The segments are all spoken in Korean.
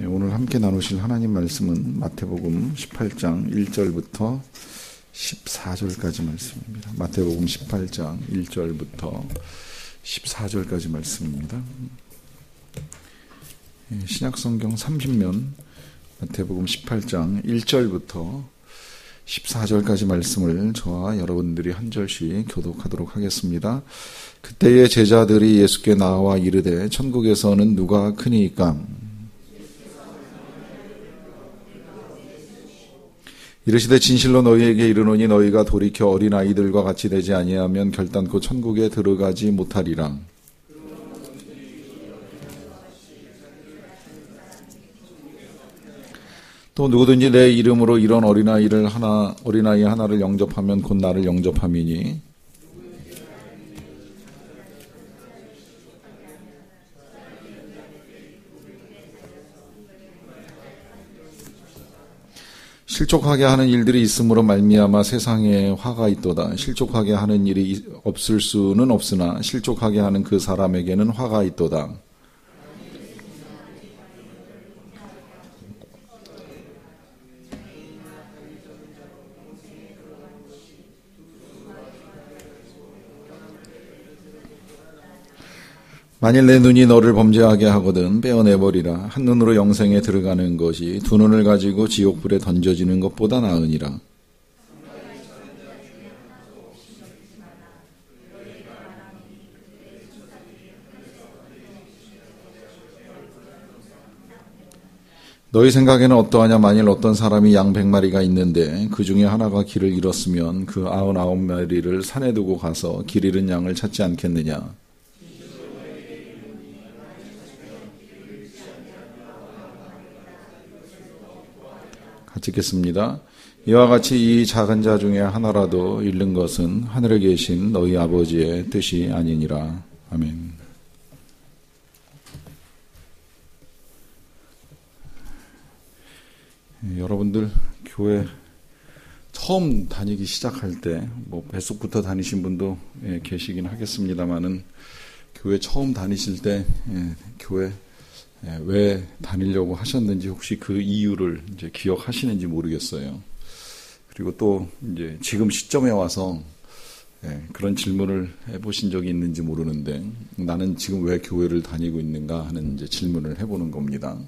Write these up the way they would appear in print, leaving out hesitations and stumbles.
오늘 함께 나누실 하나님 말씀은 마태복음 18장 1절부터 14절까지 말씀입니다. 마태복음 18장 1절부터 14절까지 말씀입니다. 신약성경 30면 마태복음 18장 1절부터 14절까지 말씀을 저와 여러분들이 한 절씩 교독하도록 하겠습니다. 그때의 제자들이 예수께 나와 이르되 천국에서는 누가 크니이까? 이르시되 진실로 너희에게 이르노니 너희가 돌이켜 어린아이들과 같이 되지 아니하면 결단코 천국에 들어가지 못하리라. 또 누구든지 내 이름으로 이런 어린아이 하나를 영접하면 곧 나를 영접함이니 실족하게 하는 일들이 있으므로 말미암아 세상에 화가 있도다. 실족하게 하는 일이 없을 수는 없으나 실족하게 하는 그 사람에게는 화가 있도다. 만일 내 눈이 너를 범죄하게 하거든 빼어내버리라. 한 눈으로 영생에 들어가는 것이 두 눈을 가지고 지옥불에 던져지는 것보다 나으니라. 너희 생각에는 어떠하냐? 만일 어떤 사람이 양 100마리가 있는데 그 중에 하나가 길을 잃었으면 그 99마리를 산에 두고 가서 길 잃은 양을 찾지 않겠느냐? 같이 읽겠습니다. 이와 같이 이 작은 자 중에 하나라도 잃는 것은 하늘에 계신 너희 아버지의 뜻이 아니니라. 아멘. 여러분들 교회 처음 다니기 시작할 때 뱃속부터 다니신 분도 계시긴 하겠습니다만은 교회 처음 다니실 때 교회 왜 다니려고 하셨는지 혹시 그 이유를 이제 기억하시는지 모르겠어요. 그리고 또 이제 지금 시점에 와서 그런 질문을 해보신 적이 있는지 모르는데 나는 지금 왜 교회를 다니고 있는가 하는 이제 질문을 해보는 겁니다.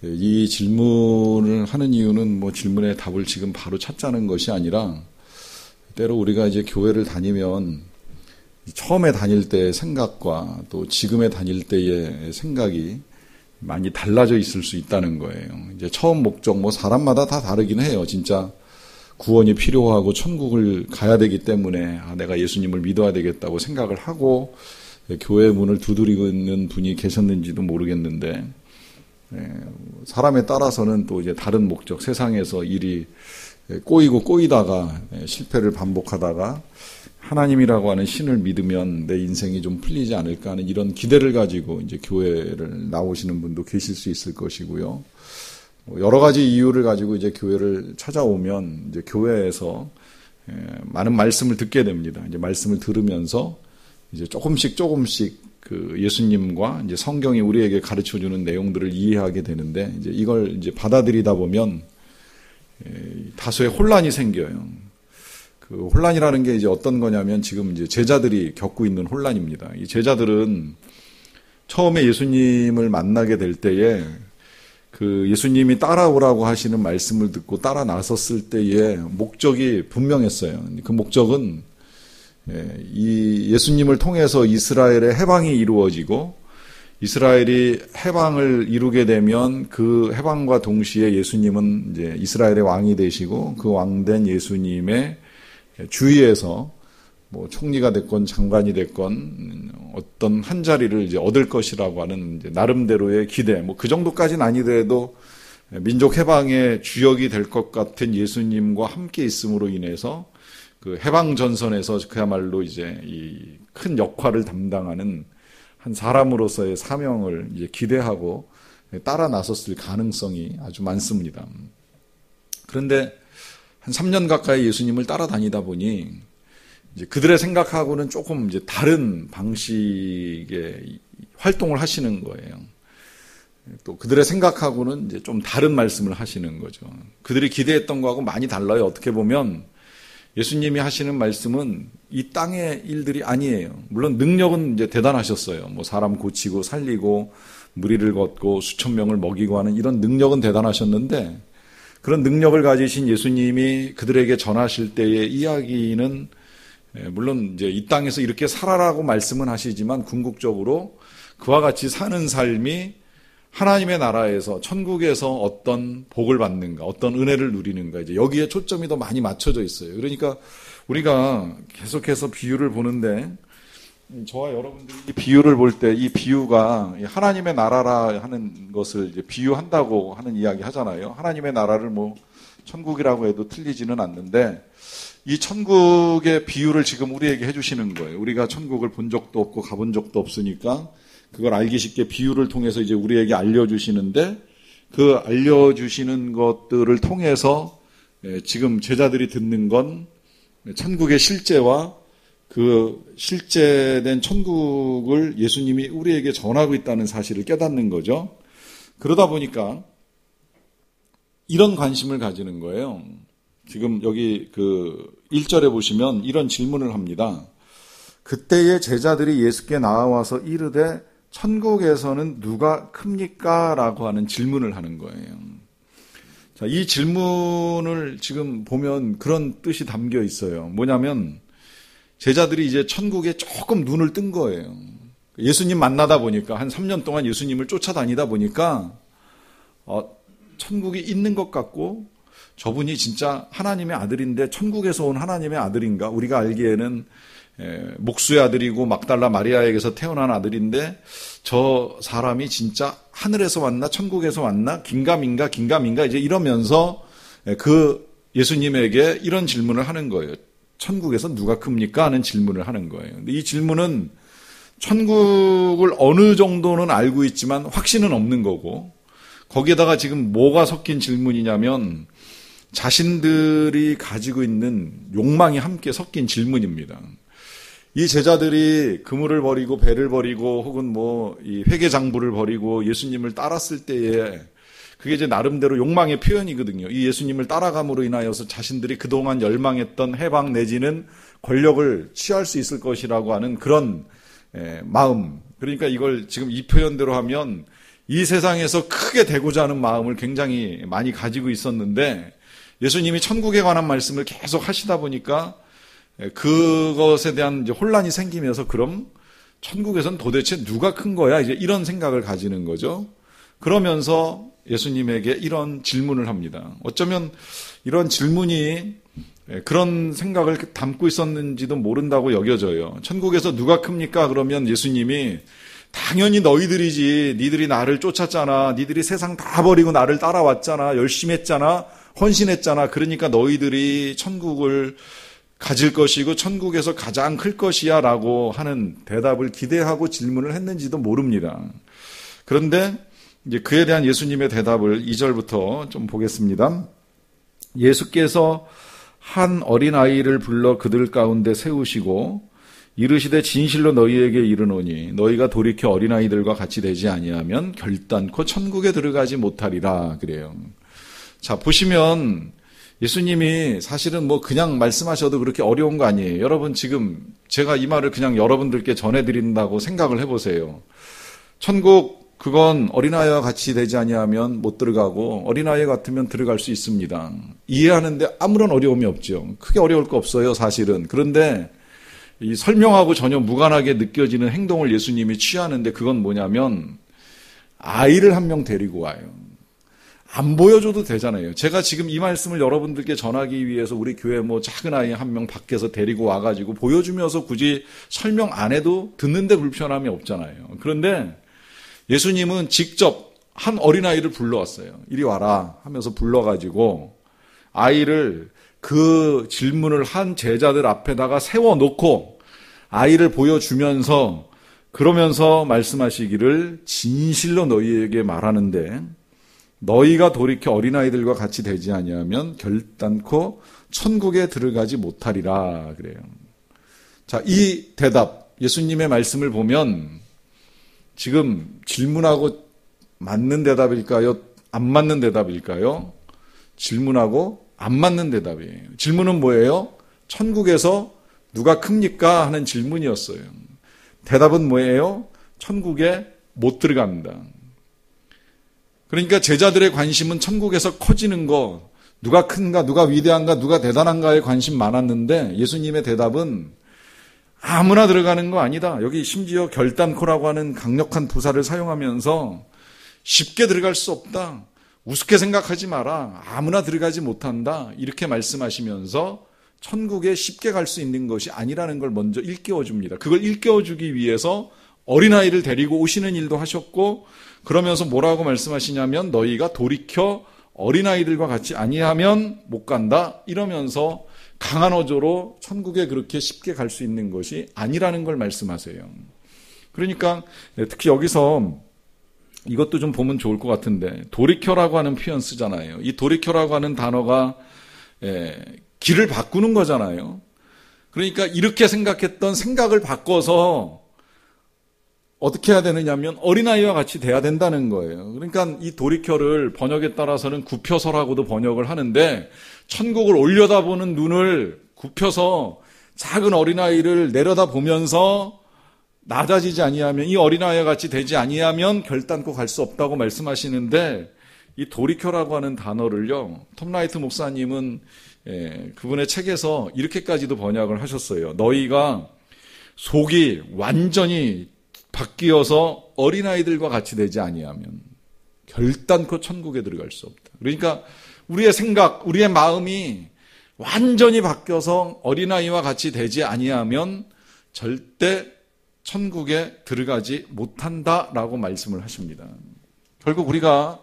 이 질문을 하는 이유는 질문의 답을 지금 바로 찾자는 것이 아니라 때로 우리가 이제 교회를 다니면 처음에 다닐 때의 생각과 또 지금에 다닐 때의 생각이 많이 달라져 있을 수 있다는 거예요. 이제 처음 목적, 사람마다 다 다르긴 해요. 진짜 구원이 필요하고 천국을 가야 되기 때문에 내가 예수님을 믿어야 되겠다고 생각을 하고 교회 문을 두드리고 있는 분이 계셨는지도 모르겠는데, 사람에 따라서는 또 이제 다른 목적, 세상에서 일이 꼬이고 꼬이다가 실패를 반복하다가 하나님이라고 하는 신을 믿으면 내 인생이 좀 풀리지 않을까 하는 이런 기대를 가지고 이제 교회를 나오시는 분도 계실 수 있을 것이고요. 여러 가지 이유를 가지고 이제 교회를 찾아오면 이제 교회에서 많은 말씀을 듣게 됩니다. 이제 말씀을 들으면서 이제 조금씩 그 예수님과 이제 성경이 우리에게 가르쳐 주는 내용들을 이해하게 되는데 이제 이걸 이제 받아들이다 보면 다소의 혼란이 생겨요. 그 혼란이라는 게 이제 어떤 거냐면 지금 이제 제자들이 겪고 있는 혼란입니다. 이 제자들은 처음에 예수님을 만나게 될 때에 그 예수님이 따라오라고 하시는 말씀을 듣고 따라 나섰을 때의 목적이 분명했어요. 그 목적은 이 예수님을 통해서 이스라엘의 해방이 이루어지고 이스라엘이 해방을 이루게 되면 그 해방과 동시에 예수님은 이제 이스라엘의 왕이 되시고 그 왕된 예수님의 주위에서 총리가 됐건 장관이 됐건 어떤 한 자리를 이제 얻을 것이라고 하는 이제 나름대로의 기대, 그 정도까지는 아니더라도 민족 해방의 주역이 될 것 같은 예수님과 함께 있음으로 인해서 그 해방 전선에서 그야말로 이제 이 큰 역할을 담당하는 한 사람으로서의 사명을 이제 기대하고 따라 나섰을 가능성이 아주 많습니다. 그런데 한 3년 가까이 예수님을 따라다니다 보니 이제 그들의 생각하고는 조금 이제 다른 방식의 활동을 하시는 거예요. 또 그들의 생각하고는 이제 좀 다른 말씀을 하시는 거죠. 그들이 기대했던 거하고 많이 달라요. 어떻게 보면 예수님이 하시는 말씀은 이 땅의 일들이 아니에요. 물론 능력은 이제 대단하셨어요. 뭐 사람 고치고 살리고 무리를 걷고 수천 명을 먹이고 하는 이런 능력은 대단하셨는데, 그런 능력을 가지신 예수님이 그들에게 전하실 때의 이야기는 물론 이제 이 땅에서 이렇게 살아라고 말씀은 하시지만 궁극적으로 그와 같이 사는 삶이 하나님의 나라에서 천국에서 어떤 복을 받는가, 어떤 은혜를 누리는가, 이제 여기에 초점이 더 많이 맞춰져 있어요. 그러니까 우리가 계속해서 비유를 보는데, 저와 여러분들이 이 비유를 볼 때 이 비유가 하나님의 나라라 하는 것을 이제 비유한다고 하는 이야기 하잖아요. 하나님의 나라를 뭐 천국이라고 해도 틀리지는 않는데, 이 천국의 비유를 지금 우리에게 해주시는 거예요. 우리가 천국을 본 적도 없고 가본 적도 없으니까 그걸 알기 쉽게 비유를 통해서 이제 우리에게 알려주시는데, 그 알려주시는 것들을 통해서 지금 제자들이 듣는 건 천국의 실제와 그 실제된 천국을 예수님이 우리에게 전하고 있다는 사실을 깨닫는 거죠. 그러다 보니까 이런 관심을 가지는 거예요. 지금 여기 그 1절에 보시면 이런 질문을 합니다. 그때의 제자들이 예수께 나와서 이르되 천국에서는 누가 큽니까? 라고 하는 질문을 하는 거예요. 자, 이 질문을 지금 보면 그런 뜻이 담겨 있어요. 뭐냐면 제자들이 이제 천국에 조금 눈을 뜬 거예요. 예수님 만나다 보니까 한 3년 동안 예수님을 쫓아다니다 보니까 천국이 있는 것 같고, 저분이 진짜 하나님의 아들인데 천국에서 온 하나님의 아들인가? 우리가 알기에는 목수의 아들이고 막달라 마리아에게서 태어난 아들인데 저 사람이 진짜 하늘에서 왔나 천국에서 왔나 긴가민가 이제 이러면서 그 예수님에게 이런 질문을 하는 거예요. 천국에서 누가 큽니까? 하는 질문을 하는 거예요. 근데 이 질문은 천국을 어느 정도는 알고 있지만 확신은 없는 거고, 거기에다가 지금 뭐가 섞인 질문이냐면 자신들이 가지고 있는 욕망이 함께 섞인 질문입니다. 이 제자들이 그물을 버리고 배를 버리고 혹은 뭐 이 회계장부를 버리고 예수님을 따랐을 때에 그게 이제 나름대로 욕망의 표현이거든요. 이 예수님을 따라감으로 인하여서 자신들이 그동안 열망했던 해방 내지는 권력을 취할 수 있을 것이라고 하는 그런 마음. 그러니까 이걸 지금 이 표현대로 하면 이 세상에서 크게 되고자 하는 마음을 굉장히 많이 가지고 있었는데, 예수님이 천국에 관한 말씀을 계속 하시다 보니까 그것에 대한 이제 혼란이 생기면서 그럼 천국에선 도대체 누가 큰 거야? 이제 이런 생각을 가지는 거죠. 그러면서 예수님에게 이런 질문을 합니다. 어쩌면 이런 질문이 그런 생각을 담고 있었는지도 모른다고 여겨져요. 천국에서 누가 큽니까? 그러면 예수님이 당연히 너희들이지. 니들이 나를 쫓았잖아. 니들이 세상 다 버리고 나를 따라왔잖아. 열심히 했잖아. 헌신했잖아. 그러니까 너희들이 천국을 가질 것이고 천국에서 가장 클 것이야 라고 하는 대답을 기대하고 질문을 했는지도 모릅니다. 그런데 이제 그에 대한 예수님의 대답을 2절부터 좀 보겠습니다. 예수께서 한 어린아이를 불러 그들 가운데 세우시고 이르시되 진실로 너희에게 이르노니 너희가 돌이켜 어린아이들과 같이 되지 아니하면 결단코 천국에 들어가지 못하리라. 그래요. 자, 보시면 예수님이 사실은 뭐 그냥 말씀하셔도 그렇게 어려운 거 아니에요. 여러분 지금 제가 이 말을 그냥 여러분들께 전해드린다고 생각을 해보세요. 천국 그건 어린아이와 같이 되지 아니하면 못 들어가고 어린아이 같으면 들어갈 수 있습니다. 이해하는데 아무런 어려움이 없죠. 크게 어려울 거 없어요, 사실은. 그런데 이 설명하고 전혀 무관하게 느껴지는 행동을 예수님이 취하는데 그건 뭐냐면 아이를 한 명 데리고 와요. 안 보여줘도 되잖아요. 제가 지금 이 말씀을 여러분들께 전하기 위해서 우리 교회 뭐 작은 아이 한 명 밖에서 데리고 와가지고 보여주면서 굳이 설명 안 해도 듣는데 불편함이 없잖아요. 그런데 예수님은 직접 한 어린아이를 불러왔어요. 이리 와라 하면서 불러가지고 아이를 그 질문을 한 제자들 앞에다가 세워놓고 아이를 보여주면서 그러면서 말씀하시기를 진실로 너희에게 말하는데 너희가 돌이켜 어린아이들과 같이 되지 아니하면 결단코 천국에 들어가지 못하리라 그래요. 자, 이 대답 예수님의 말씀을 보면 지금 질문하고 맞는 대답일까요? 안 맞는 대답일까요? 질문하고 안 맞는 대답이에요. 질문은 뭐예요? 천국에서 누가 큽니까? 하는 질문이었어요. 대답은 뭐예요? 천국에 못 들어갑니다. 그러니까 제자들의 관심은 천국에서 커지는 거, 누가 큰가, 누가 위대한가, 누가 대단한가에 관심 많았는데 예수님의 대답은 아무나 들어가는 거 아니다. 여기 심지어 결단코라고 하는 강력한 부사를 사용하면서 쉽게 들어갈 수 없다. 우습게 생각하지 마라. 아무나 들어가지 못한다. 이렇게 말씀하시면서 천국에 쉽게 갈 수 있는 것이 아니라는 걸 먼저 일깨워줍니다. 그걸 일깨워주기 위해서 어린아이를 데리고 오시는 일도 하셨고, 그러면서 뭐라고 말씀하시냐면 너희가 돌이켜 어린아이들과 같이 아니하면 못 간다. 이러면서 강한 어조로 천국에 그렇게 쉽게 갈 수 있는 것이 아니라는 걸 말씀하세요. 그러니까 특히 여기서 이것도 좀 보면 좋을 것 같은데, 돌이켜라고 하는 표현 쓰잖아요. 이 돌이켜라고 하는 단어가 길을 바꾸는 거잖아요. 그러니까 이렇게 생각했던 생각을 바꿔서 어떻게 해야 되느냐면 어린아이와 같이 돼야 된다는 거예요. 그러니까 이 돌이켜를 번역에 따라서는 굽혀서라고도 번역을 하는데, 천국을 올려다보는 눈을 굽혀서 작은 어린아이를 내려다보면서 낮아지지 아니하면, 이 어린아이와 같이 되지 아니하면 결단코 갈 수 없다고 말씀하시는데, 이 돌이켜라고 하는 단어를요, 톰 라이트 목사님은 그분의 책에서 이렇게까지도 번역을 하셨어요. 너희가 속이 완전히 바뀌어서 어린아이들과 같이 되지 아니하면 결단코 천국에 들어갈 수 없다. 그러니까 우리의 생각, 우리의 마음이 완전히 바뀌어서 어린아이와 같이 되지 아니하면 절대 천국에 들어가지 못한다라고 말씀을 하십니다. 결국 우리가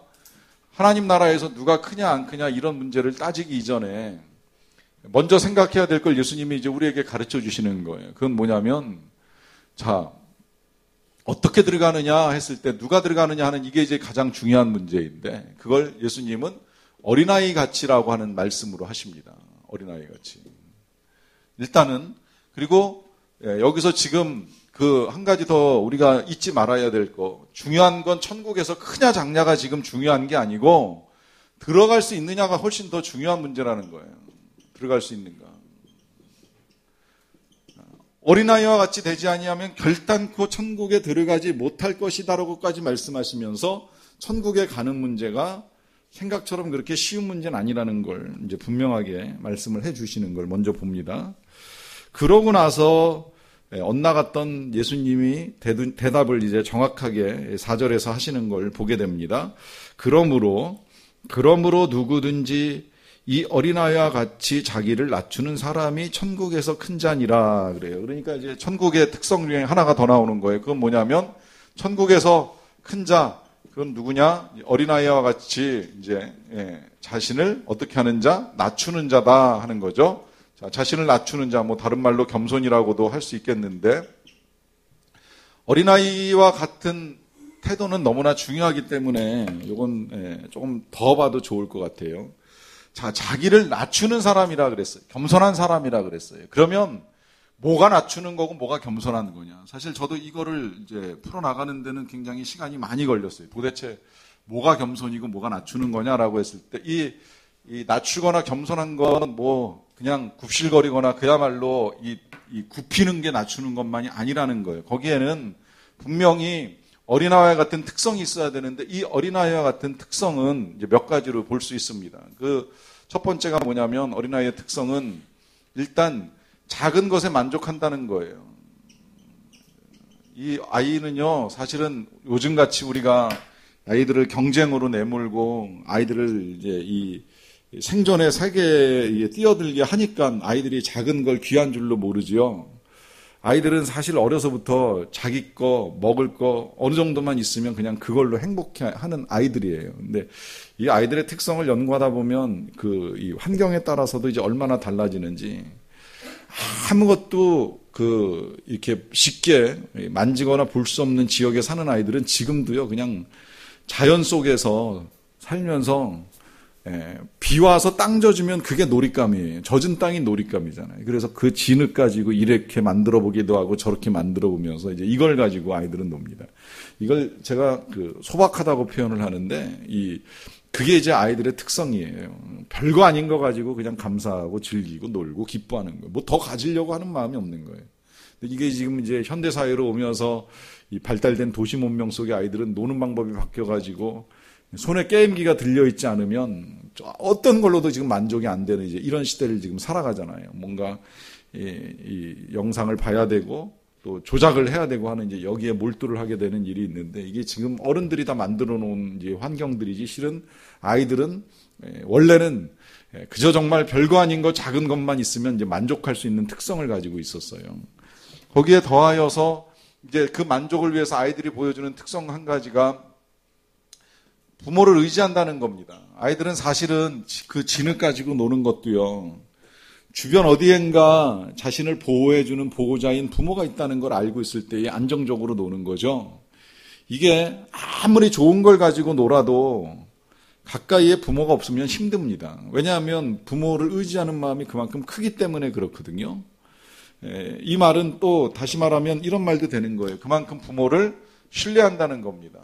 하나님 나라에서 누가 크냐 안 크냐 이런 문제를 따지기 이전에 먼저 생각해야 될 걸 예수님이 이제 우리에게 가르쳐 주시는 거예요. 그건 뭐냐면, 자, 어떻게 들어가느냐 했을 때 누가 들어가느냐 하는 이게 이제 가장 중요한 문제인데, 그걸 예수님은 어린아이 같이라고 하는 말씀으로 하십니다. 어린아이 같이. 일단은, 그리고 여기서 지금 그 한 가지 더 우리가 잊지 말아야 될 거, 중요한 건 천국에서 크냐 작냐가 지금 중요한 게 아니고 들어갈 수 있느냐가 훨씬 더 중요한 문제라는 거예요. 들어갈 수 있는가. 어린아이와 같이 되지 아니하면 결단코 천국에 들어가지 못할 것이다라고까지 말씀하시면서 천국에 가는 문제가 생각처럼 그렇게 쉬운 문제는 아니라는 걸 이제 분명하게 말씀을 해 주시는 걸 먼저 봅니다. 그러고 나서 엇나갔던 예수님이 대답을 이제 정확하게 4절에서 하시는 걸 보게 됩니다. 그러므로 누구든지 이 어린아이와 같이 자기를 낮추는 사람이 천국에서 큰 자니라 그래요. 그러니까 이제 천국의 특성 중에 하나가 더 나오는 거예요. 그건 뭐냐면 천국에서 큰 자, 그건 누구냐? 어린아이와 같이 이제 자신을 어떻게 하는 자? 낮추는 자다 하는 거죠. 자, 자신을 낮추는 자, 뭐 다른 말로 겸손이라고도 할 수 있겠는데, 어린아이와 같은 태도는 너무나 중요하기 때문에 이건 조금 더 봐도 좋을 것 같아요. 자, 자기를 낮추는 사람이라 그랬어요. 겸손한 사람이라 그랬어요. 그러면 뭐가 낮추는 거고 뭐가 겸손한 거냐? 사실 저도 이거를 이제 풀어나가는 데는 굉장히 시간이 많이 걸렸어요. 도대체 뭐가 겸손이고 뭐가 낮추는 거냐라고 했을 때, 이 낮추거나 겸손한 건 뭐 그냥 굽실거리거나 그야말로 이 굽히는 게 낮추는 것만이 아니라는 거예요. 거기에는 분명히 어린아이와 같은 특성이 있어야 되는데, 이 어린아이와 같은 특성은 이제 몇 가지로 볼 수 있습니다. 그 첫 번째가 뭐냐면, 어린아이의 특성은 일단 작은 것에 만족한다는 거예요. 이 아이는요, 사실은 요즘같이 우리가 아이들을 경쟁으로 내몰고 아이들을 이제 이 생존의 세계에 뛰어들게 하니까 아이들이 작은 걸 귀한 줄로 모르지요. 아이들은 사실 어려서부터 자기 거, 먹을 거 어느 정도만 있으면 그냥 그걸로 행복해하는 아이들이에요. 근데 이 아이들의 특성을 연구하다 보면 이 환경에 따라서도 이제 얼마나 달라지는지, 아무것도 이렇게 쉽게 만지거나 볼 수 없는 지역에 사는 아이들은 지금도요, 그냥 자연 속에서 살면서 비 와서 땅 젖으면 그게 놀잇감이에요. 젖은 땅이 놀잇감이잖아요. 그래서 그 진흙 가지고 이렇게 만들어 보기도 하고 저렇게 만들어 보면서 이제 이걸 가지고 아이들은 놉니다. 이걸 제가 소박하다고 표현을 하는데 그게 이제 아이들의 특성이에요. 별거 아닌 거 가지고 그냥 감사하고 즐기고 놀고 기뻐하는 거예요. 뭐 더 가지려고 하는 마음이 없는 거예요. 근데 이게 지금 이제 현대 사회로 오면서 이 발달된 도시 문명 속의 아이들은 노는 방법이 바뀌어 가지고 손에 게임기가 들려있지 않으면 어떤 걸로도 지금 만족이 안 되는 이제 이런 시대를 지금 살아가잖아요. 뭔가 이 영상을 봐야 되고 또 조작을 해야 되고 하는 이제 여기에 몰두를 하게 되는 일이 있는데 이게 지금 어른들이 다 만들어 놓은 이제 환경들이지 실은 아이들은 원래는 그저 정말 별거 아닌 거 작은 것만 있으면 이제 만족할 수 있는 특성을 가지고 있었어요. 거기에 더하여서 이제 그 만족을 위해서 아이들이 보여주는 특성 한 가지가 부모를 의지한다는 겁니다. 아이들은 사실은 그 진흙 가지고 노는 것도요. 주변 어디엔가 자신을 보호해주는 보호자인 부모가 있다는 걸 알고 있을 때에 안정적으로 노는 거죠. 이게 아무리 좋은 걸 가지고 놀아도 가까이에 부모가 없으면 힘듭니다. 왜냐하면 부모를 의지하는 마음이 그만큼 크기 때문에 그렇거든요. 이 말은 또 다시 말하면 이런 말도 되는 거예요. 그만큼 부모를 신뢰한다는 겁니다.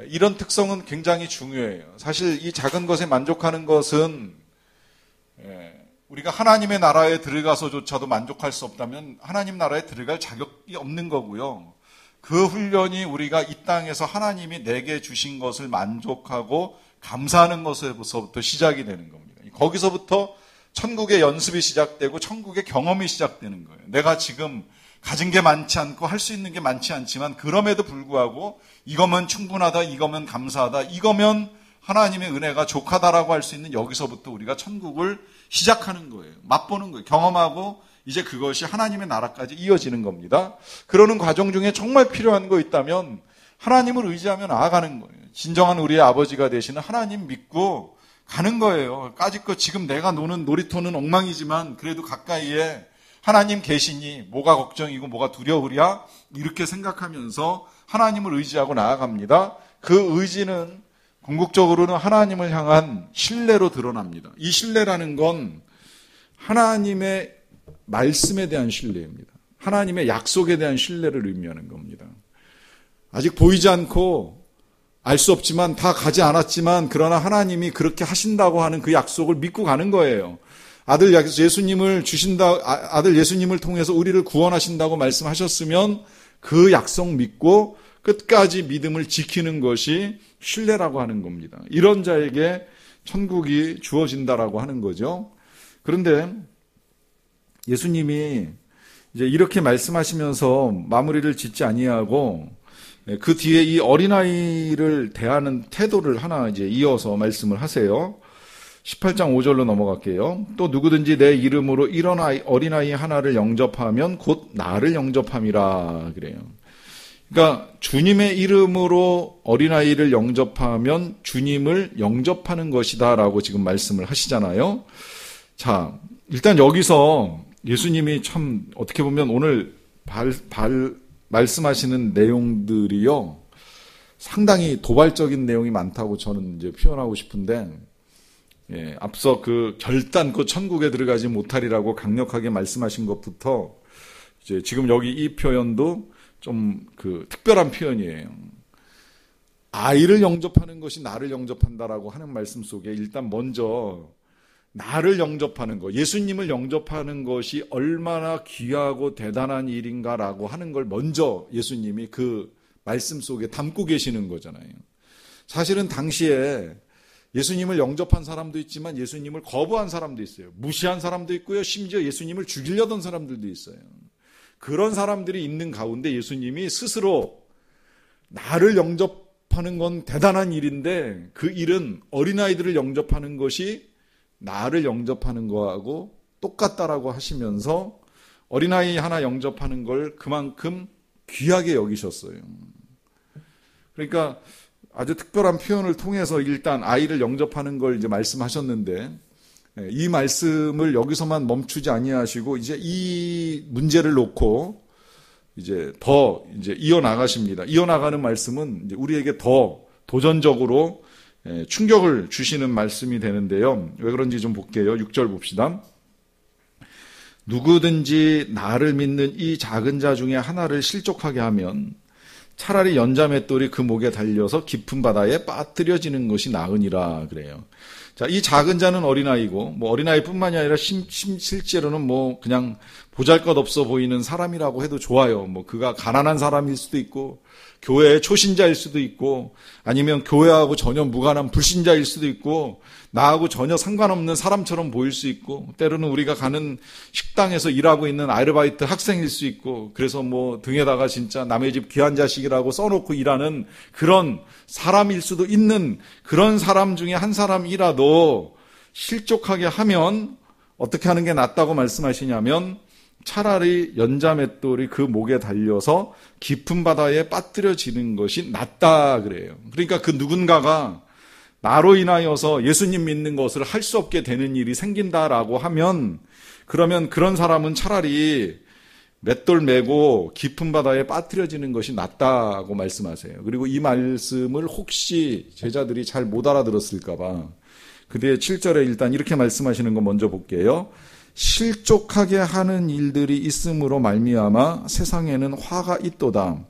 이런 특성은 굉장히 중요해요. 사실 이 작은 것에 만족하는 것은 우리가 하나님의 나라에 들어가서조차도 만족할 수 없다면 하나님 나라에 들어갈 자격이 없는 거고요. 그 훈련이 우리가 이 땅에서 하나님이 내게 주신 것을 만족하고 감사하는 것에서부터 시작이 되는 겁니다. 거기서부터 천국의 연습이 시작되고 천국의 경험이 시작되는 거예요. 내가 지금 가진 게 많지 않고 할 수 있는 게 많지 않지만 그럼에도 불구하고 이거면 충분하다, 이거면 감사하다, 이거면 하나님의 은혜가 족하다라고 할 수 있는 여기서부터 우리가 천국을 시작하는 거예요. 맛보는 거예요. 경험하고 이제 그것이 하나님의 나라까지 이어지는 겁니다. 그러는 과정 중에 정말 필요한 거 있다면 하나님을 의지하며 나아가는 거예요. 진정한 우리의 아버지가 되시는 하나님 믿고 가는 거예요. 까짓것 지금 내가 노는 놀이터는 엉망이지만 그래도 가까이에 하나님 계시니 뭐가 걱정이고 뭐가 두려우랴 이렇게 생각하면서 하나님을 의지하고 나아갑니다. 그 의지는 궁극적으로는 하나님을 향한 신뢰로 드러납니다. 이 신뢰라는 건 하나님의 말씀에 대한 신뢰입니다. 하나님의 약속에 대한 신뢰를 의미하는 겁니다. 아직 보이지 않고 알 수 없지만 다 가지 않았지만 그러나 하나님이 그렇게 하신다고 하는 그 약속을 믿고 가는 거예요. 아들 예수님을 주신다, 아들 예수님을 통해서 우리를 구원하신다고 말씀하셨으면 그 약속 믿고 끝까지 믿음을 지키는 것이 신뢰라고 하는 겁니다. 이런 자에게 천국이 주어진다라고 하는 거죠. 그런데 예수님이 이제 이렇게 말씀하시면서 마무리를 짓지 아니하고 그 뒤에 이 어린아이를 대하는 태도를 하나 이제 이어서 말씀을 하세요. 18장 5절로 넘어갈게요. 또 누구든지 내 이름으로 이런 어린아이 하나를 영접하면 곧 나를 영접함이라 그래요. 그러니까 주님의 이름으로 어린아이를 영접하면 주님을 영접하는 것이다라고 지금 말씀을 하시잖아요. 자, 일단 여기서 예수님이 참 어떻게 보면 오늘 말씀하시는 내용들이요. 상당히 도발적인 내용이 많다고 저는 이제 표현하고 싶은데 앞서 그 결단코 천국에 들어가지 못하리라고 강력하게 말씀하신 것부터 이제 지금 여기 이 표현도 좀 그 특별한 표현이에요. 아이를 영접하는 것이 나를 영접한다라고 하는 말씀 속에 일단 먼저 나를 영접하는 것, 예수님을 영접하는 것이 얼마나 귀하고 대단한 일인가라고 하는 걸 먼저 예수님이 그 말씀 속에 담고 계시는 거잖아요. 사실은 당시에 예수님을 영접한 사람도 있지만 예수님을 거부한 사람도 있어요. 무시한 사람도 있고요. 심지어 예수님을 죽이려던 사람들도 있어요. 그런 사람들이 있는 가운데 예수님이 스스로 나를 영접하는 건 대단한 일인데 그 일은 어린아이들을 영접하는 것이 나를 영접하는 거하고 똑같다라고 하시면서 어린아이 하나 영접하는 걸 그만큼 귀하게 여기셨어요. 그러니까 아주 특별한 표현을 통해서 일단 아이를 영접하는 걸 이제 말씀하셨는데 이 말씀을 여기서만 멈추지 아니하시고 이제 이 문제를 놓고 이제 더 이제 이어나가십니다. 이어나가는 말씀은 이제 우리에게 더 도전적으로 충격을 주시는 말씀이 되는데요. 왜 그런지 좀 볼게요. 6절 봅시다. 누구든지 나를 믿는 이 작은 자 중에 하나를 실족하게 하면 차라리 연자맷돌이 그 목에 달려서 깊은 바다에 빠뜨려지는 것이 나으니라 그래요. 자, 이 작은 자는 어린아이고, 어린아이뿐만이 아니라 실제로는 그냥 보잘것없어 보이는 사람이라고 해도 좋아요. 그가 가난한 사람일 수도 있고, 교회의 초신자일 수도 있고, 아니면 교회하고 전혀 무관한 불신자일 수도 있고, 나하고 전혀 상관없는 사람처럼 보일 수 있고, 때로는 우리가 가는 식당에서 일하고 있는 아르바이트 학생일 수 있고, 그래서 등에다가 진짜 남의 집 귀한 자식이라고 써놓고 일하는 그런 사람일 수도 있는 그런 사람 중에 한 사람이라도 실족하게 하면 어떻게 하는 게 낫다고 말씀하시냐면 차라리 연자맷돌이 그 목에 달려서 깊은 바다에 빠뜨려지는 것이 낫다 그래요. 그러니까 그 누군가가 나로 인하여서 예수님 믿는 것을 할 수 없게 되는 일이 생긴다라고 하면 그러면 그런 사람은 차라리 맷돌 메고 깊은 바다에 빠뜨려지는 것이 낫다고 말씀하세요. 그리고 이 말씀을 혹시 제자들이 잘 못 알아들었을까 봐 그뒤에 7절에 일단 이렇게 말씀하시는 거 먼저 볼게요. 실족하게 하는 일들이 있음으로 말미암아 세상에는 화가 있도다.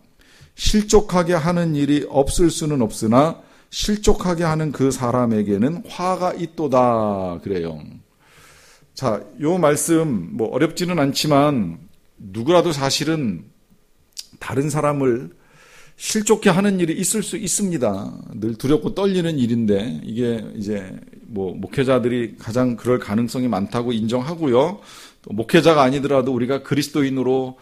실족하게 하는 일이 없을 수는 없으나 실족하게 하는 그 사람에게는 화가 있도다 그래요. 자, 요 말씀 어렵지는 않지만 누구라도 사실은 다른 사람을 실족해 하는 일이 있을 수 있습니다. 늘 두렵고 떨리는 일인데 이게 이제 목회자들이 가장 그럴 가능성이 많다고 인정하고요. 또 목회자가 아니더라도 우리가 그리스도인으로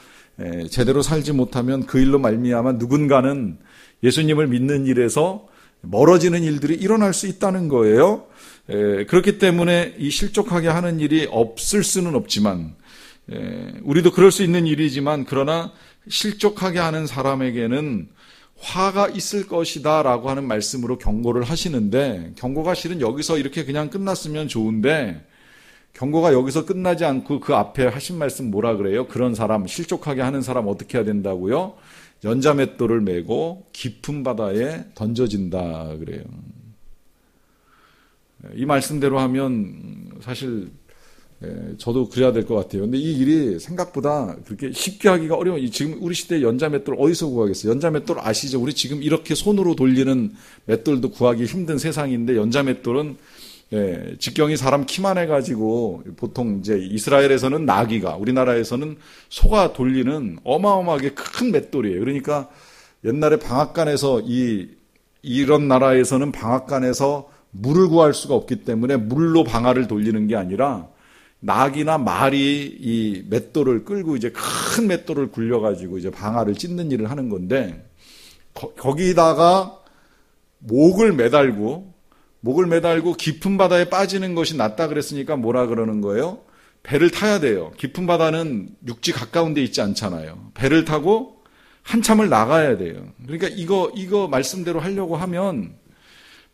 제대로 살지 못하면 그 일로 말미암아 누군가는 예수님을 믿는 일에서 멀어지는 일들이 일어날 수 있다는 거예요. 그렇기 때문에 이 실족하게 하는 일이 없을 수는 없지만 우리도 그럴 수 있는 일이지만 그러나 실족하게 하는 사람에게는 화가 있을 것이다 라고 하는 말씀으로 경고를 하시는데 경고가 실은 여기서 이렇게 그냥 끝났으면 좋은데 경고가 여기서 끝나지 않고 그 앞에 하신 말씀 뭐라 그래요? 그런 사람, 실족하게 하는 사람 어떻게 해야 된다고요? 연자맷돌을 메고 깊은 바다에 던져진다 그래요. 이 말씀대로 하면 사실 저도 그래야 될 것 같아요. 근데 이 일이 생각보다 그렇게 쉽게 하기가 어려워요. 지금 우리 시대에 연자맷돌 어디서 구하겠어요? 연자맷돌 아시죠? 우리 지금 이렇게 손으로 돌리는 맷돌도 구하기 힘든 세상인데 연자맷돌은 직경이 사람 키만 해가지고 보통 이제 이스라엘에서는 나귀가, 우리나라에서는 소가 돌리는 어마어마하게 큰 맷돌이에요. 그러니까 옛날에 방앗간에서 이런 나라에서는 방앗간에서 물을 구할 수가 없기 때문에 물로 방아를 돌리는 게 아니라 낙이나 말이 이 맷돌을 끌고 이제 큰 맷돌을 굴려가지고 이제 방아를 찢는 일을 하는 건데 거기다가 목을 매달고 깊은 바다에 빠지는 것이 낫다 그랬으니까 뭐라 그러는 거예요? 배를 타야 돼요. 깊은 바다는 육지 가까운 데 있지 않잖아요. 배를 타고 한참을 나가야 돼요. 그러니까 이거 말씀대로 하려고 하면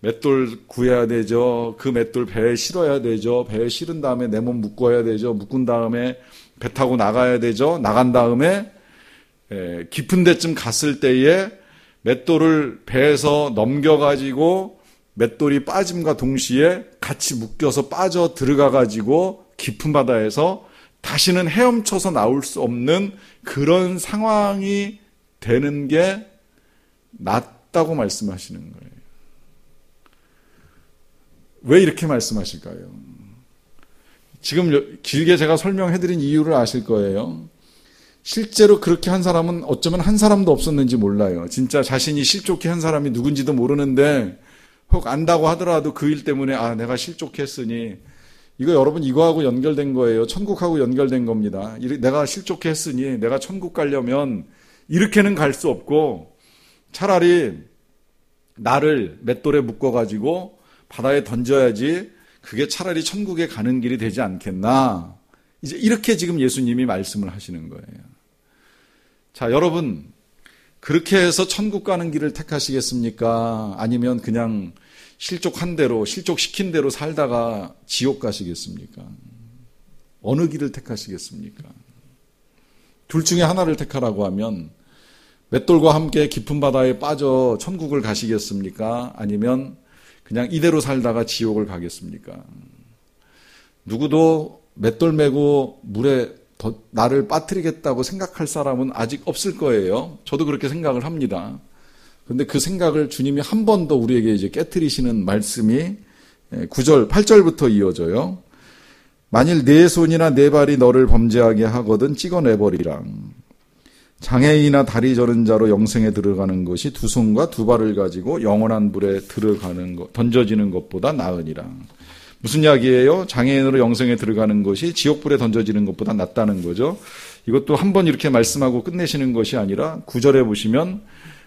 맷돌 구해야 되죠. 그 맷돌 배에 실어야 되죠. 배에 실은 다음에 내 몸 묶어야 되죠. 묶은 다음에 배 타고 나가야 되죠. 나간 다음에 깊은 데쯤 갔을 때에 맷돌을 배에서 넘겨가지고 맷돌이 빠짐과 동시에 같이 묶여서 빠져 들어가가지고 깊은 바다에서 다시는 헤엄쳐서 나올 수 없는 그런 상황이 되는 게 낫다고 말씀하시는 거예요. 왜 이렇게 말씀하실까요? 지금 길게 제가 설명해드린 이유를 아실 거예요. 실제로 그렇게 한 사람은 어쩌면 한 사람도 없었는지 몰라요. 진짜 자신이 실족해 한 사람이 누군지도 모르는데 혹 안다고 하더라도 그 일 때문에 내가 실족했으니 이거 여러분 이거하고 연결된 거예요. 천국하고 연결된 겁니다. 내가 실족했으니 내가 천국 가려면 이렇게는 갈 수 없고 차라리 나를 맷돌에 묶어가지고 바다에 던져야지 그게 차라리 천국에 가는 길이 되지 않겠나. 이제 이렇게 지금 예수님이 말씀을 하시는 거예요. 자, 여러분 그렇게 해서 천국 가는 길을 택하시겠습니까? 아니면 그냥 실족한 대로, 실족시킨 대로 살다가 지옥 가시겠습니까? 어느 길을 택하시겠습니까? 둘 중에 하나를 택하라고 하면 맷돌과 함께 깊은 바다에 빠져 천국을 가시겠습니까? 아니면 그냥 이대로 살다가 지옥을 가겠습니까? 누구도 맷돌 메고 물에 나를 빠뜨리겠다고 생각할 사람은 아직 없을 거예요. 저도 그렇게 생각을 합니다. 그런데 그 생각을 주님이 한 번 더 우리에게 이제 깨트리시는 말씀이 9절, 8절부터 이어져요. 만일 네 손이나 네 발이 너를 범죄하게 하거든 찍어내버리라. 장애인이나 다리 저는 자로 영생에 들어가는 것이 두 손과 두 발을 가지고 영원한 불에 들어가는 것, 던져지는 것보다 나으니라. 무슨 이야기예요? 장애인으로 영생에 들어가는 것이 지옥불에 던져지는 것보다 낫다는 거죠. 이것도 한번 이렇게 말씀하고 끝내시는 것이 아니라 9절에 보시면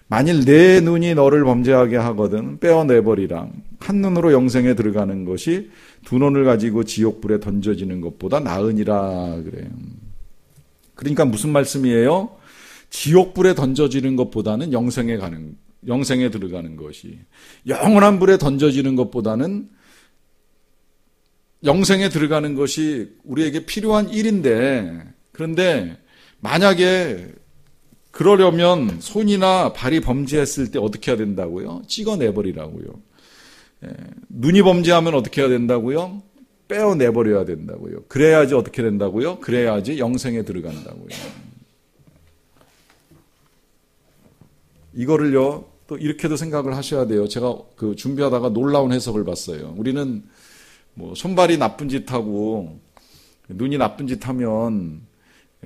만일 네 눈이 너를 범죄하게 하거든 빼어내버리라. 한 눈으로 영생에 들어가는 것이 두 눈을 가지고 지옥불에 던져지는 것보다 나으니라 그래요. 그러니까 무슨 말씀이에요? 지옥불에 던져지는 것보다는 영생에 들어가는 것이, 영원한 불에 던져지는 것보다는 영생에 들어가는 것이 우리에게 필요한 일인데, 그런데 만약에 그러려면 손이나 발이 범죄했을 때 어떻게 해야 된다고요? 찍어내버리라고요. 눈이 범죄하면 어떻게 해야 된다고요? 빼어내버려야 된다고요. 그래야지 어떻게 된다고요? 그래야지 영생에 들어간다고요. 이거를요, 또 이렇게도 생각을 하셔야 돼요. 제가 준비하다가 놀라운 해석을 봤어요. 우리는 손발이 나쁜 짓 하고 눈이 나쁜 짓 하면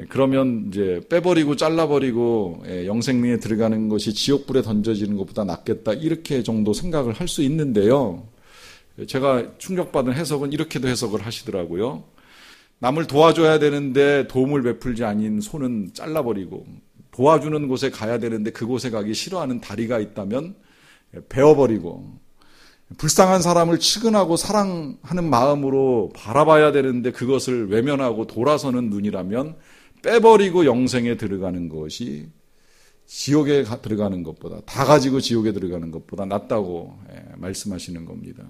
그러면 이제 빼버리고 잘라버리고 영생에 들어가는 것이 지옥불에 던져지는 것보다 낫겠다, 이렇게 정도 생각을 할 수 있는데요. 제가 충격받은 해석은 이렇게도 해석을 하시더라고요. 남을 도와줘야 되는데 도움을 베풀지 않은 손은 잘라버리고, 도와주는 곳에 가야 되는데 그곳에 가기 싫어하는 다리가 있다면 베어버리고, 불쌍한 사람을 측은하고 사랑하는 마음으로 바라봐야 되는데 그것을 외면하고 돌아서는 눈이라면 빼버리고 영생에 들어가는 것이 지옥에 들어가는 것보다, 다 가지고 지옥에 들어가는 것보다 낫다고 말씀하시는 겁니다.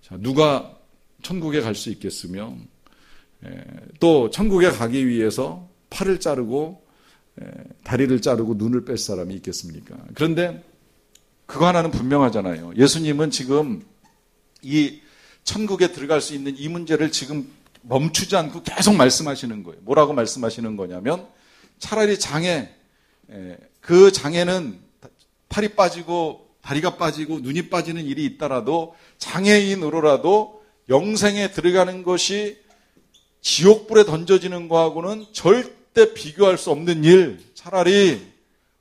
자, 누가 천국에 갈 수 있겠으며, 또 천국에 가기 위해서 팔을 자르고 다리를 자르고 눈을 뺄 사람이 있겠습니까? 그런데 그거 하나는 분명하잖아요. 예수님은 지금 이 천국에 들어갈 수 있는 이 문제를 지금 멈추지 않고 계속 말씀하시는 거예요. 뭐라고 말씀하시는 거냐면, 차라리 그 장애는 팔이 빠지고 다리가 빠지고 눈이 빠지는 일이 있더라도 장애인으로라도 영생에 들어가는 것이 지옥불에 던져지는 거하고는 절대 비교할 수 없는 일, 차라리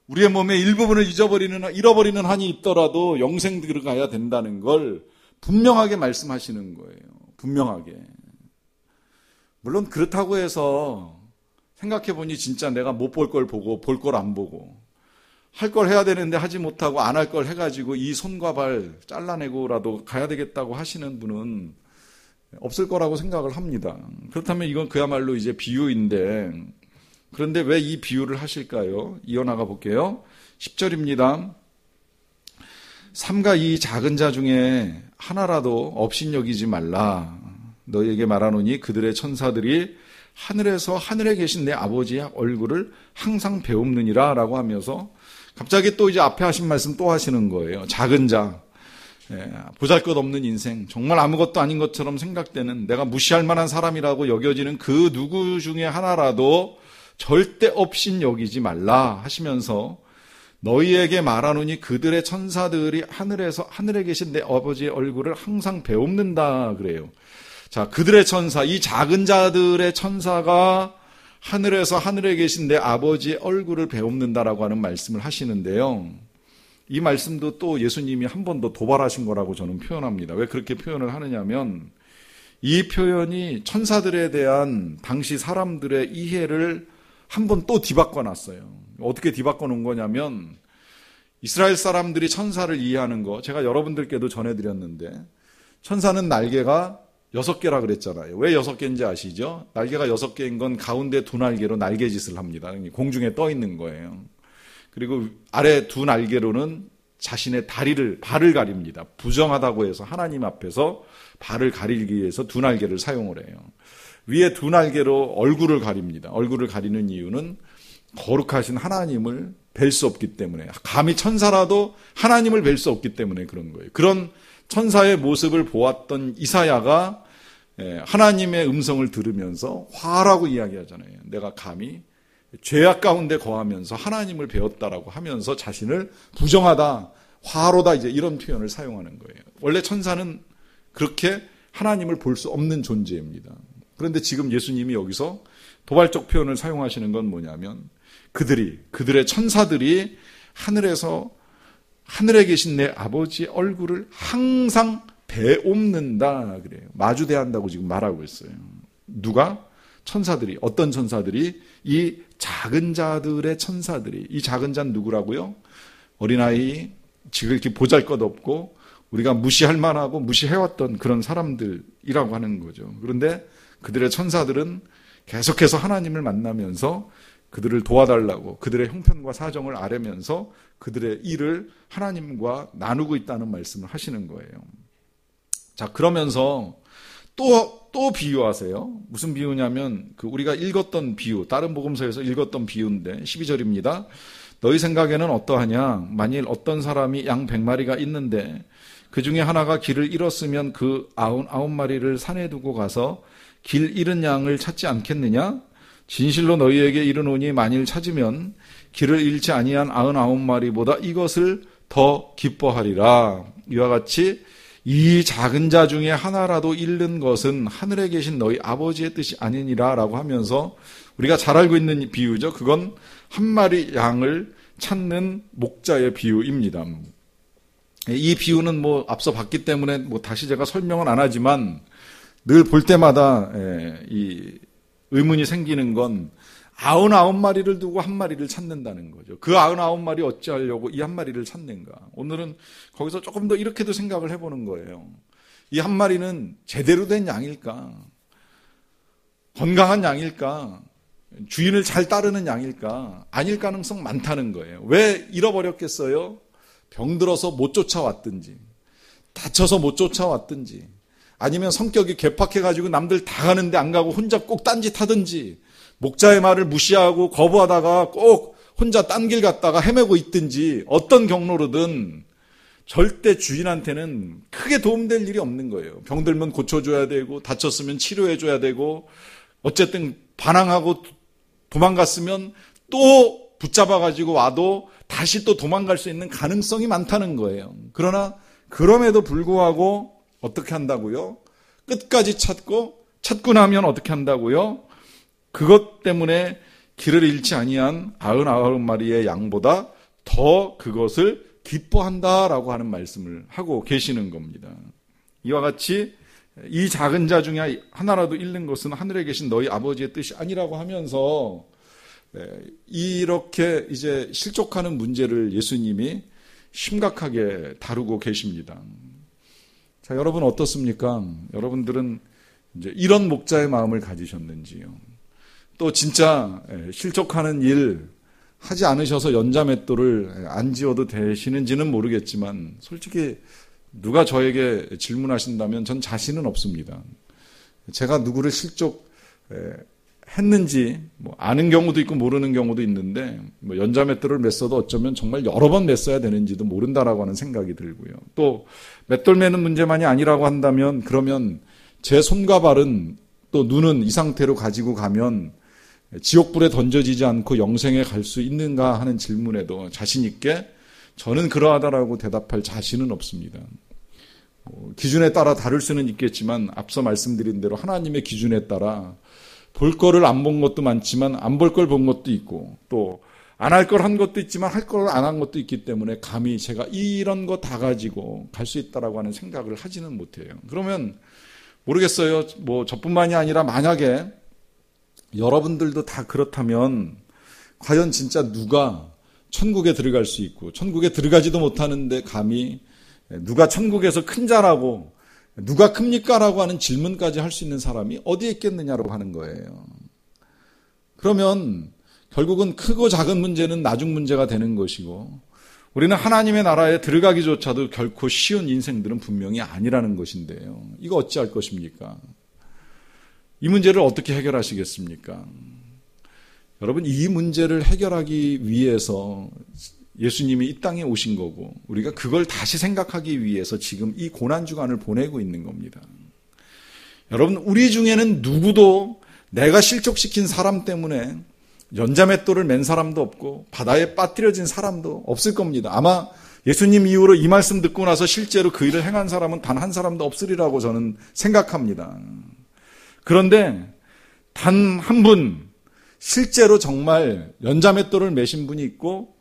우리의 몸의 일부분을 잃어버리는 한이 있더라도 영생 들어가야 된다는 걸 분명하게 말씀하시는 거예요. 분명하게. 물론 그렇다고 해서 생각해보니 진짜 내가 못 볼 걸 보고 볼 걸 안 보고 할 걸 해야 되는데 하지 못하고 안 할 걸 해가지고 이 손과 발 잘라내고라도 가야 되겠다고 하시는 분은 없을 거라고 생각을 합니다. 그렇다면 이건 그야말로 이제 비유인데, 그런데 왜 이 비유를 하실까요? 이어나가 볼게요. 10절입니다. 삼가 이 작은 자 중에 하나라도 업신여기지 말라. 너희에게 말하노니 그들의 천사들이 하늘에서 하늘에 계신 내 아버지의 얼굴을 항상 배웁느니라 라고 하면서 갑자기 또 이제 앞에 하신 말씀 또 하시는 거예요. 작은 자, 보잘것없는 인생, 정말 아무것도 아닌 것처럼 생각되는, 내가 무시할 만한 사람이라고 여겨지는 그 누구 중에 하나라도 절대 업신 여기지 말라 하시면서 너희에게 말하노니 그들의 천사들이 하늘에서 하늘에 계신 내 아버지의 얼굴을 항상 배웁는다 그래요. 자, 그들의 천사, 이 작은 자들의 천사가 하늘에서 하늘에 계신 내 아버지의 얼굴을 배웁는다라고 하는 말씀을 하시는데요. 이 말씀도 또 예수님이 한 번 더 도발하신 거라고 저는 표현합니다. 왜 그렇게 표현을 하느냐면, 이 표현이 천사들에 대한 당시 사람들의 이해를 한 번 또 뒤바꿔 놨어요. 어떻게 뒤바꿔 놓은 거냐면, 이스라엘 사람들이 천사를 이해하는 거 제가 여러분들께도 전해드렸는데, 천사는 날개가 6개라 그랬잖아요. 왜 6개인지 아시죠? 날개가 6개인 건 가운데 2날개로 날개짓을 합니다. 공중에 떠 있는 거예요. 그리고 아래 2날개로는 자신의 발을 가립니다. 부정하다고 해서 하나님 앞에서 발을 가리기 위해서 2날개를 사용을 해요. 위에 2날개로 얼굴을 가립니다. 얼굴을 가리는 이유는 거룩하신 하나님을 뵐 수 없기 때문에, 감히 천사라도 하나님을 뵐 수 없기 때문에 그런 거예요. 그런 천사의 모습을 보았던 이사야가 하나님의 음성을 들으면서 화라고 이야기하잖아요. 내가 감히 죄악 가운데 거하면서 하나님을 배웠다라고 하면서 자신을 부정하다, 화로다, 이제 이런 표현을 사용하는 거예요. 원래 천사는 그렇게 하나님을 볼 수 없는 존재입니다. 그런데 지금 예수님이 여기서 도발적 표현을 사용하시는 건 뭐냐면, 그들의 천사들이 하늘에 계신 내 아버지의 얼굴을 항상 배옵는다 그래요. 마주대한다고 지금 말하고 있어요. 누가? 천사들이. 어떤 천사들이? 이 작은 자들의 천사들이. 이 작은 자는 누구라고요? 어린아이, 지금 이렇게 보잘것없고 우리가 무시할 만하고 무시해왔던 그런 사람들이라고 하는 거죠. 그런데 그들의 천사들은 계속해서 하나님을 만나면서 그들을 도와달라고, 그들의 형편과 사정을 아뢰면서 그들의 일을 하나님과 나누고 있다는 말씀을 하시는 거예요. 자, 그러면서 또 비유하세요. 무슨 비유냐면 우리가 읽었던 비유, 다른 복음서에서 읽었던 비유인데 12절입니다. 너희 생각에는 어떠하냐? 만일 어떤 사람이 양 100마리가 있는데 그 중에 하나가 길을 잃었으면 그 99마리를 산에 두고 가서 길 잃은 양을 찾지 않겠느냐? 진실로 너희에게 이르노니 만일 찾으면 길을 잃지 아니한 99마리보다 이것을 더 기뻐하리라. 이와 같이 이 작은 자 중에 하나라도 잃는 것은 하늘에 계신 너희 아버지의 뜻이 아니니라 라고 하면서 우리가 잘 알고 있는 비유죠. 그건 한 마리 양을 찾는 목자의 비유입니다. 이 비유는 앞서 봤기 때문에 다시 제가 설명은 안 하지만 늘 볼 때마다 이 의문이 생기는 건 99마리를 두고 한 마리를 찾는다는 거죠. 그 99마리 어찌하려고 이 한 마리를 찾는가. 오늘은 거기서 조금 더 이렇게도 생각을 해보는 거예요. 이 한 마리는 제대로 된 양일까? 건강한 양일까? 주인을 잘 따르는 양일까? 아닐 가능성 많다는 거예요. 왜 잃어버렸겠어요? 병들어서 못 쫓아왔든지, 다쳐서 못 쫓아왔든지, 아니면 성격이 괴팍해가지고 남들 다 가는데 안 가고 혼자 꼭 딴짓하든지, 목자의 말을 무시하고 거부하다가 꼭 혼자 딴 길 갔다가 헤매고 있든지, 어떤 경로로든 절대 주인한테는 크게 도움될 일이 없는 거예요. 병들면 고쳐줘야 되고, 다쳤으면 치료해줘야 되고, 어쨌든 반항하고 도망갔으면 또 붙잡아가지고 와도 다시 또 도망갈 수 있는 가능성이 많다는 거예요. 그러나 그럼에도 불구하고 어떻게 한다고요? 끝까지 찾고 나면 어떻게 한다고요? 그것 때문에 길을 잃지 아니한 99마리의 양보다 더 그것을 기뻐한다라고 하는 말씀을 하고 계시는 겁니다. 이와 같이 이 작은 자 중에 하나라도 잃는 것은 하늘에 계신 너희 아버지의 뜻이 아니라고 하면서 이렇게 이제 실족하는 문제를 예수님이 심각하게 다루고 계십니다. 자, 여러분 어떻습니까? 여러분들은 이제 이런 목자의 마음을 가지셨는지요? 또 진짜 실족하는 일 하지 않으셔서 연자맷돌을 안 지어도 되시는지는 모르겠지만 솔직히 누가 저에게 질문하신다면 전 자신은 없습니다. 제가 누구를 실족했는지 아는 경우도 있고 모르는 경우도 있는데 연자맷돌을 맸어도 어쩌면 정말 여러 번 맸어야 되는지도 모른다라고 하는 생각이 들고요. 또 맷돌 매는 문제만이 아니라고 한다면 그러면 제 손과 발은 또 눈은 이 상태로 가지고 가면 지옥불에 던져지지 않고 영생에 갈 수 있는가 하는 질문에도 자신 있게 저는 그러하다라고 대답할 자신은 없습니다. 기준에 따라 다를 수는 있겠지만 앞서 말씀드린 대로 하나님의 기준에 따라 볼 거를 안 본 것도 많지만 안 볼 걸 본 것도 있고 또 안 할 걸 한 것도 있지만 할 걸 안 한 것도 있기 때문에 감히 제가 이런 거 다 가지고 갈 수 있다라고 하는 생각을 하지는 못해요. 그러면 모르겠어요. 저뿐만이 아니라 만약에 여러분들도 다 그렇다면 과연 진짜 누가 천국에 들어갈 수 있고 천국에 들어가지도 못하는데 감히 누가 천국에서 큰 자라고 누가 큽니까? 라고 하는 질문까지 할 수 있는 사람이 어디에 있겠느냐라고 하는 거예요. 그러면 결국은 크고 작은 문제는 나중 문제가 되는 것이고 우리는 하나님의 나라에 들어가기조차도 결코 쉬운 인생들은 분명히 아니라는 것인데요. 이거 어찌할 것입니까? 이 문제를 어떻게 해결하시겠습니까? 여러분, 이 문제를 해결하기 위해서 예수님이 이 땅에 오신 거고, 우리가 그걸 다시 생각하기 위해서 지금 이 고난주간을 보내고 있는 겁니다. 여러분, 우리 중에는 누구도 내가 실족시킨 사람 때문에 연자맷돌을 맨 사람도 없고 바다에 빠뜨려진 사람도 없을 겁니다. 아마 예수님 이후로 이 말씀 듣고 나서 실제로 그 일을 행한 사람은 단 한 사람도 없으리라고 저는 생각합니다. 그런데 단 한 분, 실제로 정말 연자맷돌을 매신 분이 있고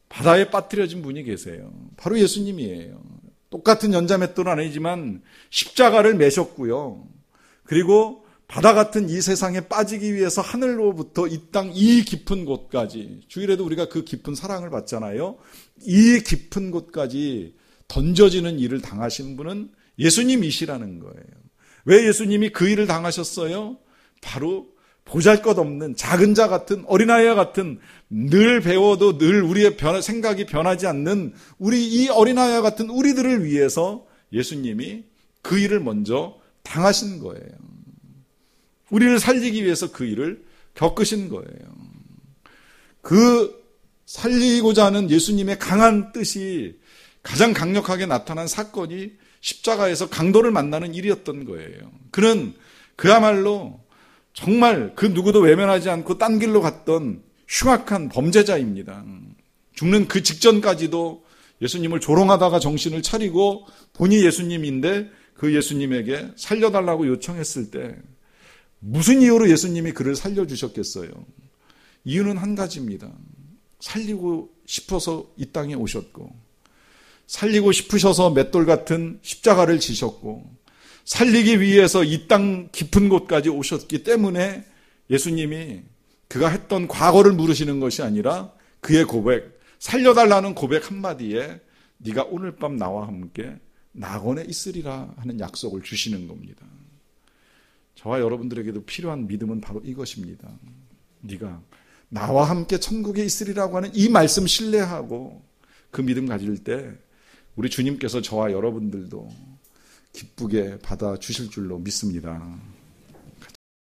바다에 빠뜨려진 분이 계세요. 바로 예수님이에요. 똑같은 연자맷돌은 아니지만 십자가를 매셨고요. 그리고 바다 같은 이 세상에 빠지기 위해서 하늘로부터 이 땅 이 깊은 곳까지, 주일에도 우리가 그 깊은 사랑을 받잖아요. 이 깊은 곳까지 던져지는 일을 당하신 분은 예수님이시라는 거예요. 왜 예수님이 그 일을 당하셨어요? 바로 보잘것없는 작은 자 같은 어린아이와 같은, 늘 배워도 늘 우리의 생각이 변하지 않는 우리 이 어린아이와 같은 우리들을 위해서 예수님이 그 일을 먼저 당하신 거예요. 우리를 살리기 위해서 그 일을 겪으신 거예요. 그 살리고자 하는 예수님의 강한 뜻이 가장 강력하게 나타난 사건이 십자가에서 강도를 만나는 일이었던 거예요. 그는 그야말로 정말 그 누구도 외면하지 않고 딴 길로 갔던 흉악한 범죄자입니다. 죽는 그 직전까지도 예수님을 조롱하다가 정신을 차리고 본이 예수님인데 그 예수님에게 살려달라고 요청했을 때 무슨 이유로 예수님이 그를 살려주셨겠어요? 이유는 한 가지입니다. 살리고 싶어서 이 땅에 오셨고, 살리고 싶으셔서 맷돌 같은 십자가를 지셨고, 살리기 위해서 이 땅 깊은 곳까지 오셨기 때문에 예수님이 그가 했던 과거를 물으시는 것이 아니라 그의 고백, 살려달라는 고백 한마디에 네가 오늘 밤 나와 함께 낙원에 있으리라 하는 약속을 주시는 겁니다. 저와 여러분들에게도 필요한 믿음은 바로 이것입니다. 네가 나와 함께 천국에 있으리라고 하는 이 말씀 신뢰하고 그 믿음 가질 때 우리 주님께서 저와 여러분들도 기쁘게 받아주실 줄로 믿습니다.